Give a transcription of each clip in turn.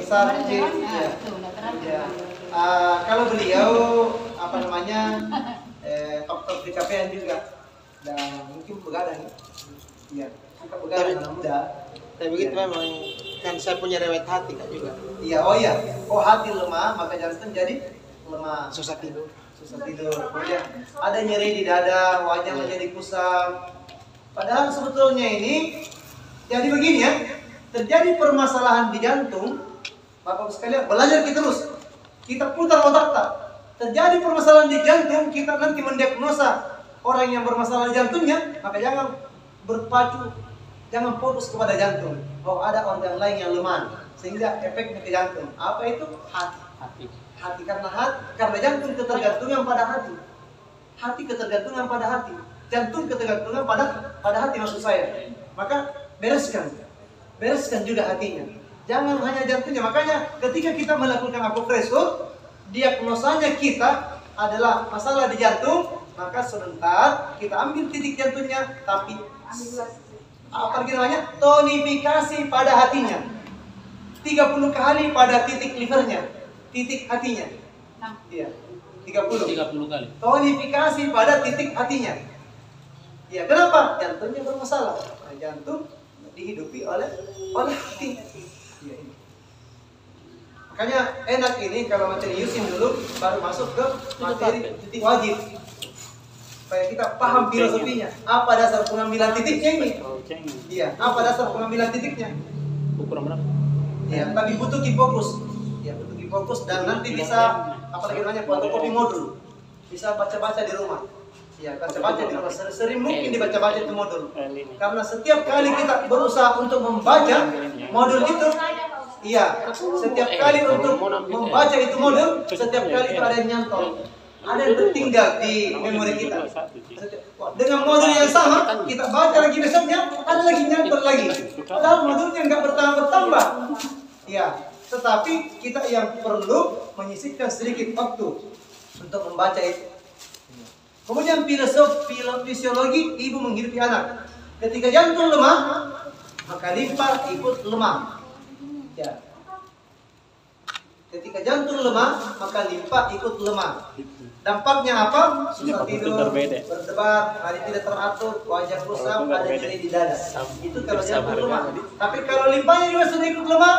besar, kecil. Ya. Kalau beliau apa namanya faktor kecapean juga dan mungkin begadang. Iya, suka begadang anak muda. Tapi begitu memang kan saya punya rewet hati kan juga. Iya, oh iya. Oh, hati lemah, maka jantung jadi lemah. Susah tidur. Kemudian ada nyeri di dada, wajah menjadi kusam. Padahal sebetulnya ini jadi begini ya, terjadi permasalahan di jantung. Bapak sekalian, belajar kita terus. Kita putar otak tak. Terjadi permasalahan di jantung, kita nanti mendiagnosa orang yang bermasalah di jantungnya, maka jangan berpacu, jangan fokus kepada jantung. Oh, ada organ lain yang lemah sehingga efeknya ke jantung. Apa itu? Hati karena jantung ketergantungan pada hati ketergantungan pada hati, jantung ketergantungan pada hati maksud saya. Maka bereskan juga hatinya, jangan hanya jantungnya. Makanya ketika kita melakukan akupresur, diagnosanya kita adalah masalah di jantung, maka sebentar kita ambil titik jantungnya, tapi apa namanya, tonifikasi pada hatinya 30 kali pada titik livernya, titik hatinya. Iya, 30 kali. Tonifikasi pada titik hatinya. Ya, kenapa? Jantungnya bermasalah. Nah, jantung dihidupi oleh hati. Ya, ini. Makanya enak ini kalau materi Yusin dulu baru masuk ke materi titik wajib. Supaya kita paham filosofinya. Apa dasar pengambilan titiknya ini? Iya, apa dasar pengambilan titiknya? Ukuran berapa? Ya, tapi butuh fokus. Ya, butuh fokus dan nanti bisa apalagi namanya fotokopi modul. Bisa baca-baca di rumah. Ya, baca-baca di rumah. Sering mungkin dibaca-baca di modul. Karena setiap kali kita berusaha untuk membaca modul itu, iya, setiap kali untuk membaca itu modul, setiap kali itu ada yang nyantol. Ada yang tertinggal di memori kita. Dengan modul yang sama, kita baca lagi besoknya, ada lagi nyantol lagi. Padahal modulnya nggak bertambah. Ya, tetapi kita yang perlu menyisihkan sedikit waktu untuk membaca itu. Kemudian fisiologi ibu menghidupi anak. Ketika jantung lemah, maka limpa ikut lemah. Ya. Ketika jantung lemah, maka limpa ikut lemah. Dampaknya apa? Susah tidur, berdebar, hari tidak teratur, wajah kusam, ada nyeri di dada. Itu kalau jantung lemah. Tapi kalau limpanya juga sudah ikut lemah,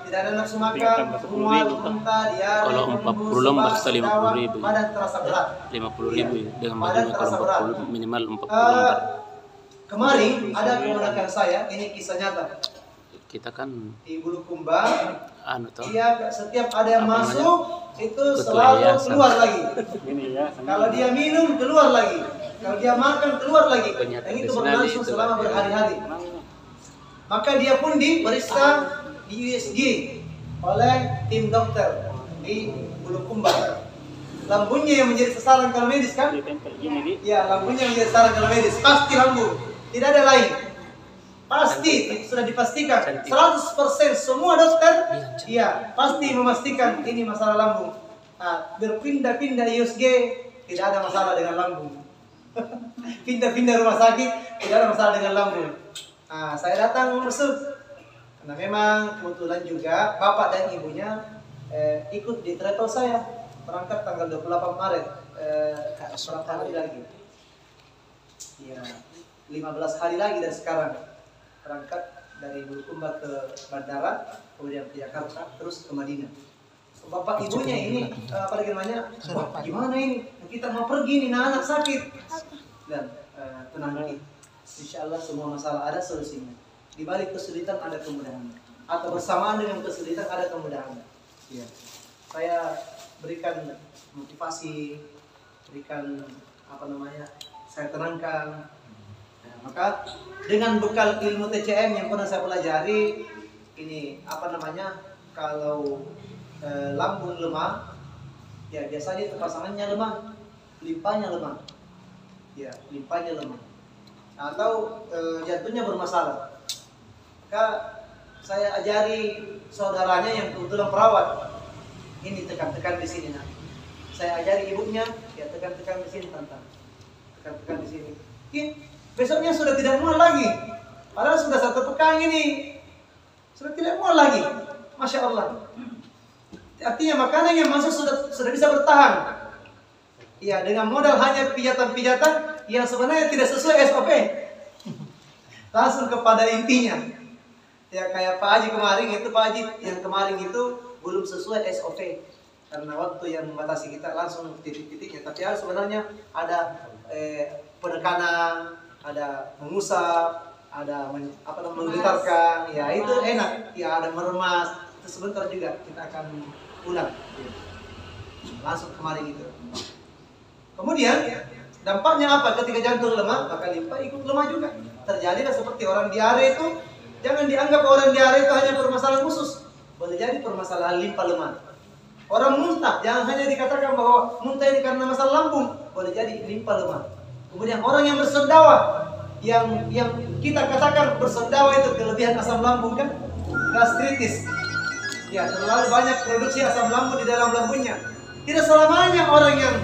tidak ada nafsu makan, mual, muntah, diare, kalau 40 lembar kali 50.000, badan terasa berat. 50.000 dengan badannya kalau 40 minimal 40 lembar. Kemarin ada keponakan saya, ini kisah nyata. Kita kan di Bulukumba, iya, setiap ada yang masuk itu selalu keluar lagi. Kalau dia minum keluar lagi, kalau dia makan keluar lagi. Dan itu berlangsung selama berhari-hari. Maka dia pun diperiksa di USG oleh tim dokter di Bulukumba. Lambungnya yang menjadi sasaran kalau medis kan? Ya, lambungnya yang menjadi sasaran kalau medis. Pasti lambung, tidak ada lain. Pasti, itu sudah dipastikan 100% semua dokter ya pasti memastikan ini masalah lambung. Nah, berpindah-pindah USG tidak ada masalah dengan lambung. Pindah-pindah rumah sakit tidak ada masalah dengan lambung. Nah, saya datang masuk karena memang kebetulan juga bapak dan ibunya ikut di travel saya berangkat tanggal 28 Maret berapa hari lagi? Ya, 15 hari lagi dari sekarang. Berangkat dari Bulukumba ke bandara, kemudian ke Jakarta, terus ke Madinah. Bapak ibunya ini, apalagi namanya, wah gimana ini? Kita mau pergi nih, anak sakit. Dan tenang lagi, insya Allah semua masalah ada solusinya. Di balik kesulitan ada kemudahan, atau bersamaan dengan kesulitan ada kemudahan. Ya. Saya berikan motivasi, berikan saya tenangkan. Maka dengan bekal ilmu TCM yang pernah saya pelajari ini kalau lambung lemah ya biasanya itu pasangannya lemah, limpanya lemah ya, limpanya lemah atau jantungnya bermasalah. Maka saya ajari saudaranya yang kebetulan perawat ini tekan-tekan di sini. Nah, saya ajari ibunya ya tekan-tekan di sini tekan-tekan di sini. Besoknya sudah tidak mual lagi. Padahal sudah 1 pekan ini sudah tidak mual lagi. Masya Allah. Artinya makanan yang masuk sudah bisa bertahan. Ya, dengan modal hanya pijatan-pijatan yang sebenarnya tidak sesuai SOP. Langsung kepada intinya. Ya kayak Pak Haji kemarin itu, Pak Haji yang kemarin itu belum sesuai SOP. Karena waktu yang membatasi kita langsung titik-titiknya. Tapi harus sebenarnya ada penekanan, ada mengusap, ada menggetarkan. Ya itu enak. Ya ada meremas. Itu sebentar juga kita akan ulang. Langsung kemarin itu. Kemudian dampaknya apa? Ketika jantung lemah, maka limpa ikut lemah juga. Terjadilah seperti orang diare itu. Jangan dianggap orang diare itu hanya permasalahan khusus. Boleh jadi permasalahan limpa lemah. Orang muntah, jangan hanya dikatakan bahwa muntah ini karena masalah lambung. Boleh jadi limpa lemah. Kemudian orang yang bersendawa, yang kita katakan bersendawa itu kelebihan asam lambung kan? Gastritis. Ya, terlalu banyak produksi asam lambung di dalam lambungnya. Tidak selamanya orang yang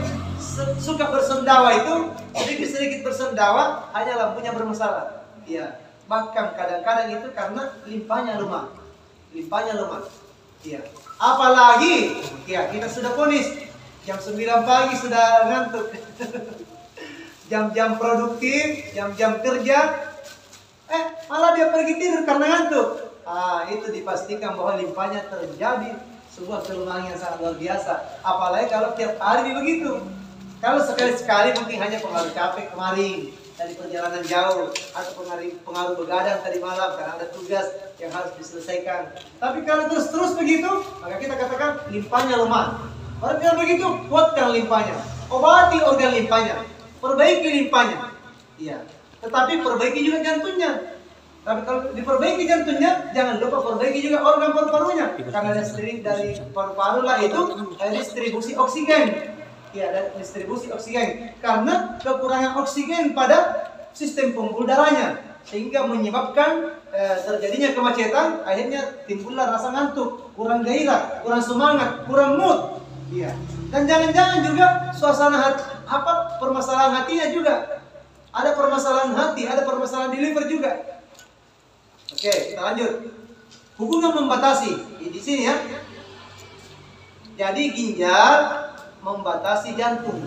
suka bersendawa itu sedikit-sedikit bersendawa hanya lampunya bermasalah. Ya, bahkan kadang-kadang itu karena limpanya lemah. Limpanya lemah. Ya. Apalagi ya kita sudah vonis jam 9 pagi sudah ngantuk. Jam-jam produktif, jam-jam kerja malah dia pergi tidur karena ngantuk. Itu dipastikan bahwa limpanya terjadi sebuah kelemahan yang sangat luar biasa. Apalagi kalau tiap hari begitu. Kalau sekali-sekali mungkin hanya pengaruh capek kemarin dari perjalanan jauh atau pengaruh begadang tadi malam karena ada tugas yang harus diselesaikan. Tapi kalau terus begitu, maka kita katakan limpanya lemah. Kalau tidak begitu, kuatkan limpanya, obati organ limpanya, perbaiki limpanya. Iya. Tetapi perbaiki juga jantungnya. Tapi kalau diperbaiki jantungnya, jangan lupa perbaiki juga organ paru-parunya. Karena dari paru-paru lah itu distribusi oksigen. Ya, dan distribusi oksigen karena kekurangan oksigen pada sistem pembuluh darahnya sehingga menyebabkan terjadinya kemacetan, akhirnya timbullah rasa ngantuk, kurang gairah, kurang semangat, kurang mood. Iya. Dan jangan-jangan juga suasana permasalahan hatinya juga. Ada permasalahan hati, ada permasalahan di liver juga. Oke, kita lanjut. Hubungan membatasi di sini ya. Jadi ginjal membatasi jantung.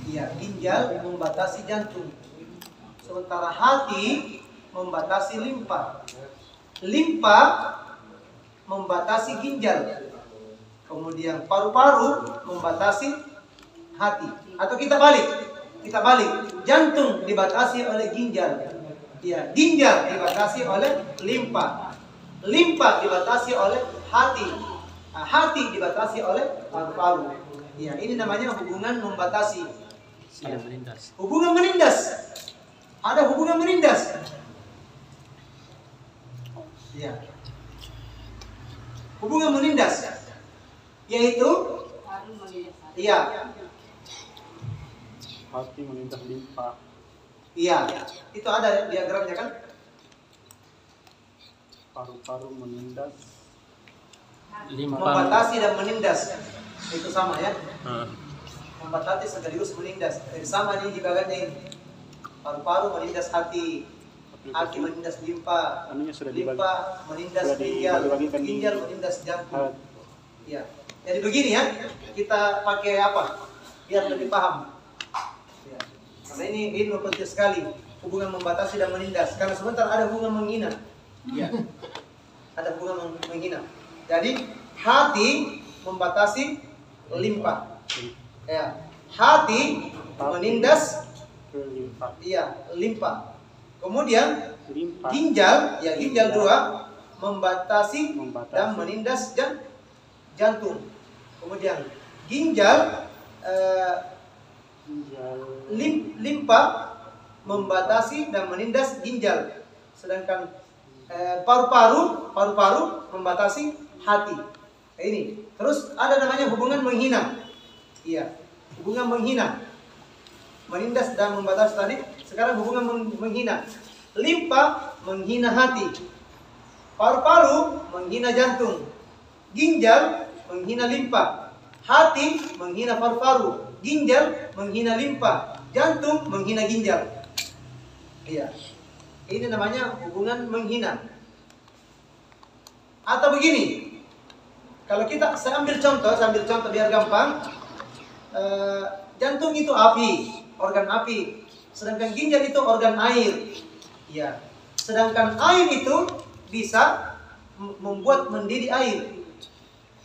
Ya, ginjal membatasi jantung. Sementara hati membatasi limpa. Limpa membatasi ginjal. Kemudian paru-paru membatasi hati. Atau kita balik. Jantung dibatasi oleh ginjal. Ya, ginjal dibatasi oleh limpa. Limpa dibatasi oleh hati. Hati dibatasi oleh paru-paru. Ya, ini namanya hubungan membatasi. Ada menindas. Hubungan menindas. Ada hubungan menindas. Ya. Hubungan menindas yaitu hati menindas limpa. Iya, itu ada diagramnya kan? Paru-paru menindas Limpa. Membatasi dan menindas itu sama ya. Membatasi sekaligus menindas. Sama nih di bagiannya ini. Paru-paru menindas hati, hati menindas limpa, limpa menindas ginjal, ginjal menindas jantung. Ya. Jadi begini ya, kita pakai apa? Biar lebih paham. Ya. Karena ini penting sekali hubungan membatasi dan menindas. Karena sebentar ada hubungan menghina. Ya. Ada hubungan menghina. Jadi hati membatasi limpa. Ya. Hati menindas limpa. Kemudian ginjal, ginjal 2 membatasi dan menindas jantung. Kemudian ginjal limpa membatasi dan menindas ginjal. Sedangkan paru-paru membatasi hati. Ini. Terus ada namanya hubungan menghina. Iya, hubungan menghina. Menindas dan membatasi tadi. Sekarang hubungan menghina. Limpa menghina hati. Paru-paru menghina jantung. Ginjal menghina limpa. Hati menghina paru-paru. Ginjal menghina limpa. Jantung menghina ginjal. Iya. Ini namanya hubungan menghina. Atau begini, kalau saya ambil contoh biar gampang. Jantung itu api, organ api. Sedangkan ginjal itu organ air. Ya. Sedangkan air itu bisa membuat mendidih air.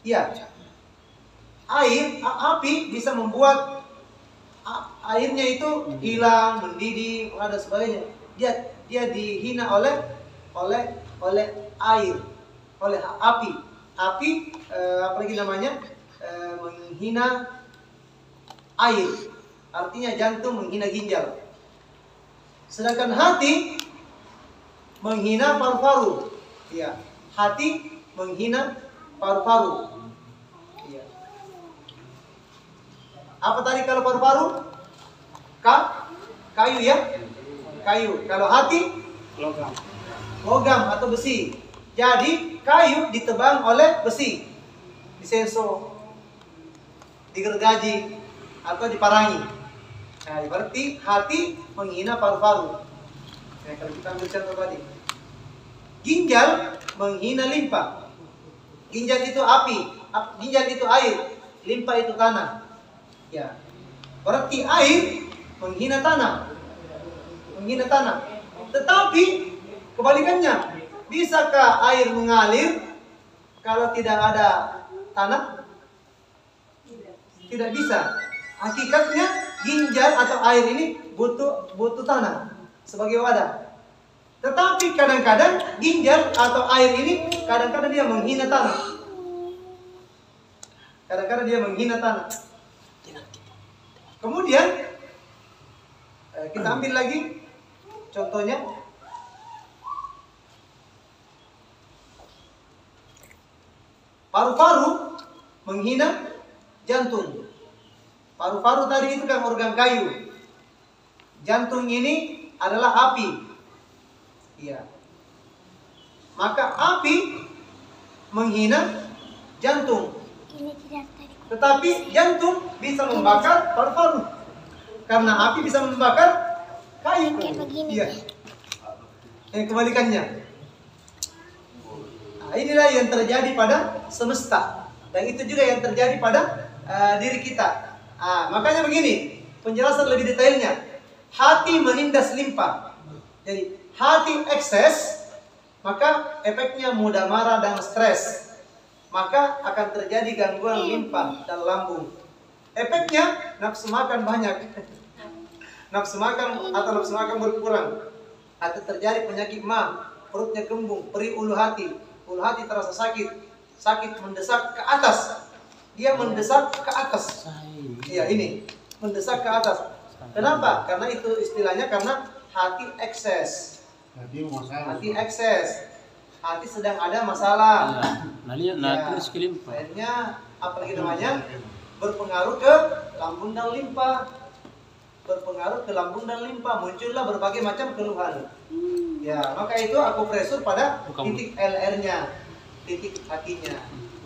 Ya. Api bisa membuat airnya itu hilang, mendidih, dan sebagainya. Dia dihina oleh air, oleh api. Api apalagi namanya menghina air. Artinya jantung menghina ginjal. Sedangkan hati menghina paru-paru. Ya, hati menghina paru-paru. Ya. Apa tadi kalau paru-paru? Kayu ya? Kayu. Kalau hati? Logam atau besi. Jadi kayu ditebang oleh besi, disenso, digergaji atau diparangi. Nah, berarti hati menghina paru-paru. Nah, kalau kita ambil contoh tadi, ginjal menghina limpa. Ginjal itu api, ginjal itu air, limpa itu tanah. Ya, berarti air menghina tanah, Tetapi kebalikannya, bisakah air mengalir kalau tidak ada tanah? Tidak bisa. Hakikatnya ginjal atau air ini butuh tanah sebagai wadah. Tetapi kadang-kadang ginjal atau air ini kadang-kadang dia menghina tanah. Kemudian kita ambil lagi contohnya. Paru-paru menghina jantung. Paru-paru tadi itu kan organ kayu. Jantung ini adalah api. Iya. Maka api menghina jantung. Tetapi jantung bisa membakar paru-paru. Karena api bisa membakar kayu. Iya. Yang kebalikannya. Nah, inilah yang terjadi pada semesta. Dan itu juga yang terjadi pada diri kita. Makanya begini, penjelasan lebih detailnya. Hati menindas limpa. Jadi hati ekses, maka efeknya mudah marah dan stres. Maka akan terjadi gangguan limpa dan lambung. Efeknya nafsu makan banyak. Nafsu makan berkurang. Atau terjadi penyakit mah, perutnya kembung, perih ulu hati terasa sakit mendesak ke atas. Dia mendesak ke atas. Iya, ini mendesak ke atas. Kenapa? Karena itu istilahnya karena hati ekses. Hati sedang ada masalah. Akhirnya apalagi namanya berpengaruh ke lambung dan limpa. Muncullah berbagai macam keluhan. Ya, maka itu akupresur pada titik LR-nya, titik hatinya.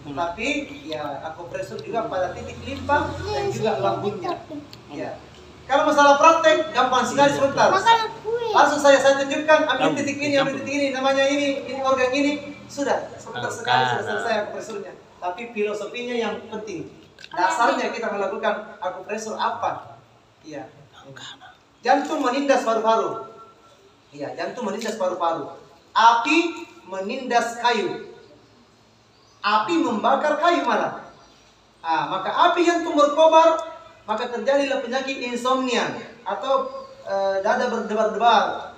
Tapi ya akupresur juga pada titik limpa dan juga lambungnya. Ya. Kalau masalah praktek gampang sekali sebentar. Langsung saya tunjukkan, ambil titik ini, namanya ini organ ini, sudah sebentar sekali sudah selesai akupresurnya. Tapi filosofinya yang penting. Dasarnya kita melakukan akupresur apa? Ya. Jantung menindas paru-paru. Iya, jantung menindas paru-paru. Api menindas kayu. Api membakar kayu malah. Maka api jantung berkobar, maka terjadilah penyakit insomnia atau dada berdebar-debar,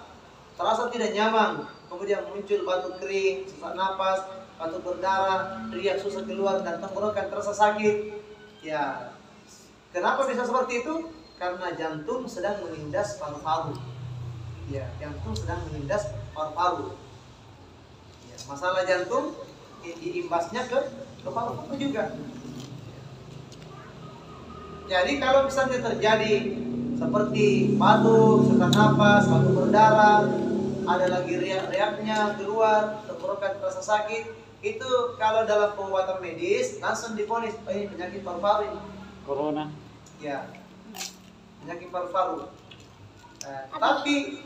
terasa tidak nyaman, kemudian muncul batuk kering, sesak napas, batuk berdarah, riak susah keluar dan tenggorokan terasa sakit. Ya, kenapa bisa seperti itu? Karena jantung sedang menindas paru-paru. Ya, jantung sedang menindas paru-paru. Ya, masalah jantung diimbasnya ke paru-paru juga. Jadi kalau misalnya terjadi seperti batuk, sesak napas, batuk berdarah, ada lagi riak-riaknya keluar, tenggorokan terasa sakit, itu kalau dalam pengobatan medis langsung divonis ini penyakit paru-paru ini. Corona. Ya, penyakit paru-paru. Tapi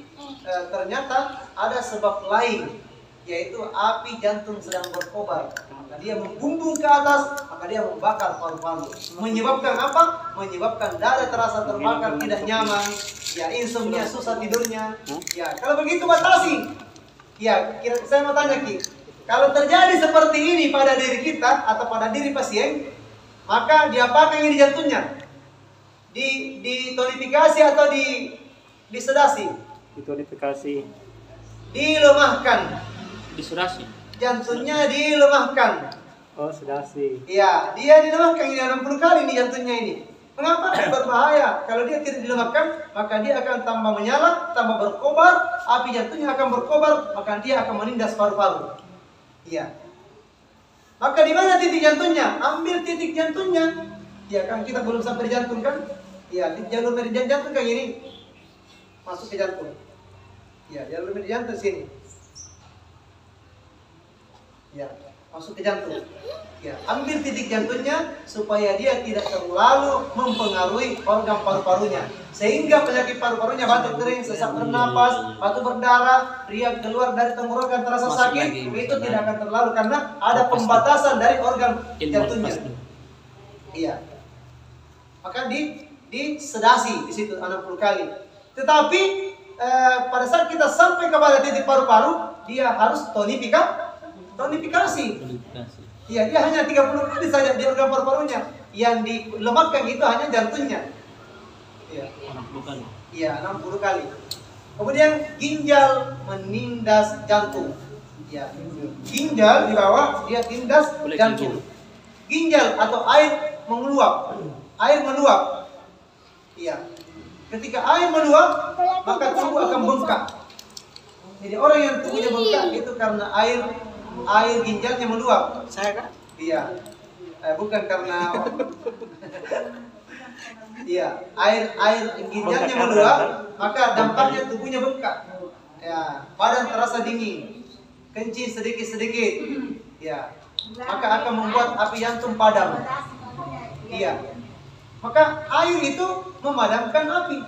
ternyata ada sebab lain yaitu api jantung sedang berkobar. Maka dia membumbung ke atas, maka dia membakar paru-paru. Menyebabkan apa? Menyebabkan dada terasa terbakar, tidak nyaman, ya insomnia, susah tidurnya. Ya, kalau begitu batasi. Ya, saya mau tanya Ki, kalau terjadi seperti ini pada diri kita atau pada diri pasien, maka diapakan ini jantungnya? Ditonifikasi atau disedasi? Ditonifikasi. Dilemahkan. Disurasi. Jantungnya dilemahkan. Oh, sedasi. Iya, dia dilemahkan ini 60 kali nih jantungnya ini. Mengapa? Berbahaya. Kalau dia tidak dilemahkan, maka dia akan tambah menyala, tambah berkobar, api jantungnya akan berkobar, maka dia akan menindas paru-paru. Iya. Maka di mana titik jantungnya? Ambil titik jantungnya. Ya kan kita belum sampai di jantung kan? Iya, jalur meridian jantung kayak gini. Masuk ke jantung. Iya, jalur meridian jantung sini. Ya, masuk ke jantung. Ya, ambil titik jantungnya supaya dia tidak terlalu mempengaruhi organ paru-parunya, sehingga penyakit paru-parunya batuk kering, sesak bernapas, batuk berdarah, riak keluar dari tenggorokan terasa sakit, itu tidak akan terlalu karena ada pembatasan dari organ jantungnya. Iya. Maka disedasi di situ 60 kali. Tetapi pada saat kita sampai kepada titik paru-paru, dia harus tonifikasi. Iya, dia hanya 30 kali saja di organ paru-parunya. Yang dilemahkan itu hanya jantungnya. Iya. 60 kali. Iya, 60 kali. Kemudian ginjal menindas jantung. Ya, ginjal di bawah dia tindas jantung. Ginjal atau air mengeluap. Air meluap. Iya. Ketika air meluap, maka tubuh akan bengkak. Jadi orang yang tubuhnya bengkak itu karena air ginjalnya meluap. Saya kan? Iya. Bukan karena iya, air ginjalnya meluap, maka dampaknya tubuhnya bengkak. Ya, badan terasa dingin, kencing sedikit-sedikit. Ya, maka akan membuat api jantung padam. Iya. Maka air itu memadamkan api.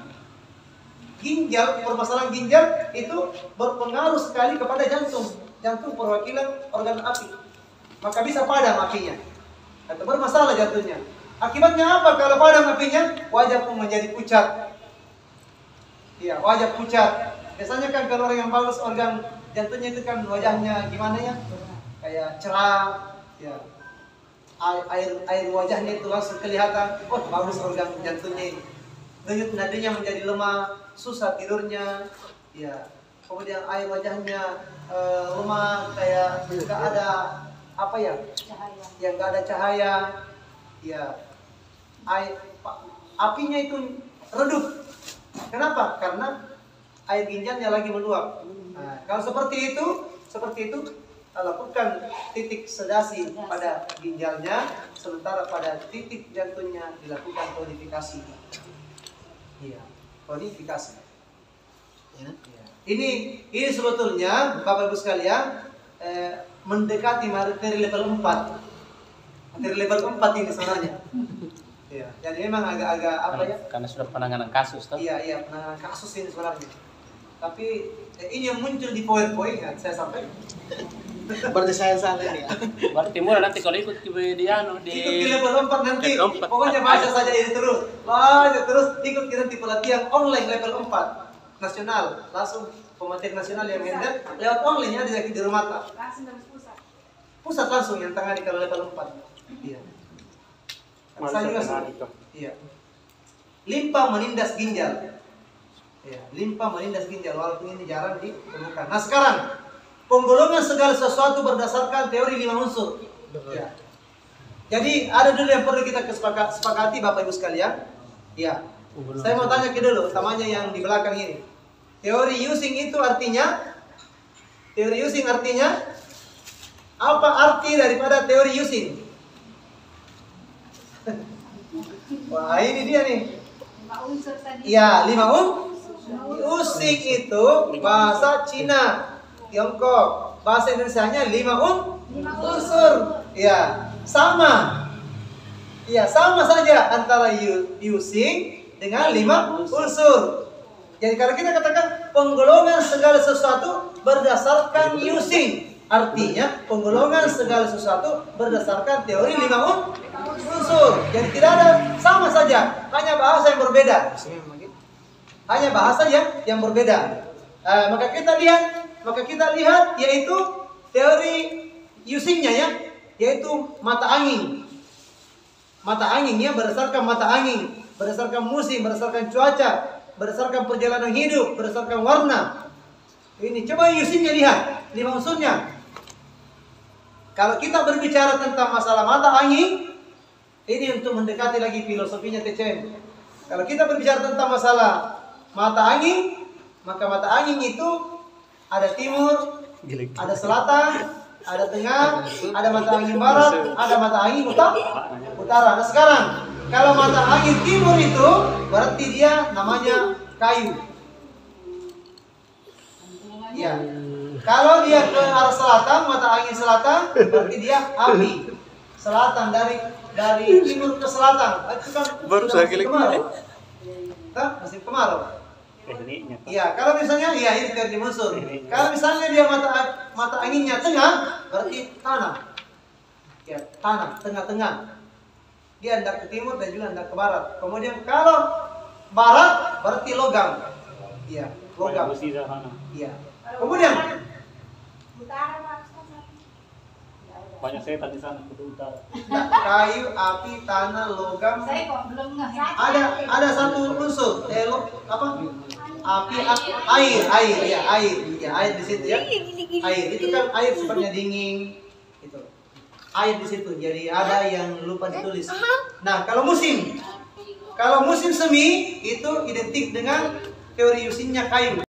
Ginjal, permasalahan ginjal itu berpengaruh sekali kepada jantung. Jantung perwakilan organ api. Maka bisa padam apinya. Atau bermasalah jantungnya. Akibatnya apa kalau padam apinya? Wajah pun menjadi pucat. Iya, wajah pucat. Biasanya kan kalau orang yang bagus organ jantungnya itu kan wajahnya gimana ya? Kayak cerah. Ya. Air wajahnya itu langsung kelihatan. Oh, bagus organ jantungnya ini. Denyut nadinya menjadi lemah, susah tidurnya. Ya. Kemudian air wajahnya lemah, kayak nggak ada apa ya? Yang nggak ada cahaya. Ya. Apinya itu redup. Kenapa? Karena air ginjalnya lagi meluap. Nah, kalau seperti itu lakukan titik sedasi pada ginjalnya, sementara pada titik jantungnya dilakukan tonifikasi. Iya, tonifikasi. Ya. Ini sebetulnya Bapak Ibu sekalian mendekati materi level 4. Materi level 4 ini sebenarnya. Iya, jadi memang agak-agak apa ya? Karena sudah penanganan kasus toh. Iya, penanganan kasus ini sebenarnya. Tapi ini yang muncul di poin-poin ya, saya sampaikan. Berarti saya salah ini ya. Berarti murah nanti kalau ikut di Ikut di level 4 nanti. Pokoknya baca saja ini terus. Baca terus, ikut nanti pelatihan online level 4 nasional. Langsung pemateri nasional yang handle lewat online ya di rumah tak. Langsung dari pusat. Pusat langsung yang tangani kalau level 4. Iya. Saya juga iya. Limpa menindas ginjal. Ya, limpa menindas ginjal walaupun ini jarang ditemukan. Nah, sekarang penggolongan segala sesuatu berdasarkan teori 5 unsur. Ya. Jadi ada dulu yang perlu kita sepakati Bapak Ibu sekalian. Ya. Saya mau tanya ke dulu, utamanya yang di belakang ini. Teori using itu artinya apa arti daripada teori using? Wah, ini dia nih. 5 unsur tadi. Ya, 5 unsur. Using itu bahasa Cina, Tiongkok. Bahasa Indonesianya 5 unsur. Ya, sama. Ya, sama saja antara using dengan 5 unsur. Jadi kalau kita katakan penggolongan segala sesuatu berdasarkan using, artinya penggolongan segala sesuatu berdasarkan teori 5 unsur. Jadi tidak ada, sama saja, hanya bahasa yang berbeda. Hanya bahasa yang berbeda. Maka kita lihat yaitu teori usingnya ya, yaitu mata angin. Mata anginnya berdasarkan mata angin, berdasarkan musim, berdasarkan cuaca, berdasarkan perjalanan hidup, berdasarkan warna. Ini coba usingnya lihat, 5 unsurnya. Kalau kita berbicara tentang masalah mata angin, ini untuk mendekati lagi filosofinya TCM. Kalau kita berbicara tentang masalah mata angin, maka mata angin itu ada timur, ada selatan, ada tengah, ada mata angin barat, ada mata angin utara. Nah sekarang, kalau mata angin timur itu berarti dia namanya kayu. Ya. Kalau dia ke arah selatan, mata angin selatan, berarti dia api. Selatan dari timur ke selatan. Itu kan Baru sudah saya musim kemarau. Musim kemarau. Iya, kalau misalnya ini teori unsur. Kalau misalnya dia mata anginnya tengah, berarti tanah. Ya, tanah, tengah-tengah. Dia hendak ke timur dan juga hendak ke barat. Kemudian kalau barat berarti logam. Iya, logam. Iya. Kemudian Utara Pak. Banyak setan di sana, ke utara. kayu, api, tanah, logam. Saya kok belum ngerti. Ada satu unsur, apa? Api, air, ya air di situ ya. Air itu kan air sifatnya dingin, itu. Air di situ. Jadi ada yang lupa ditulis. Nah, kalau musim semi itu identik dengan teori usingnya kayu.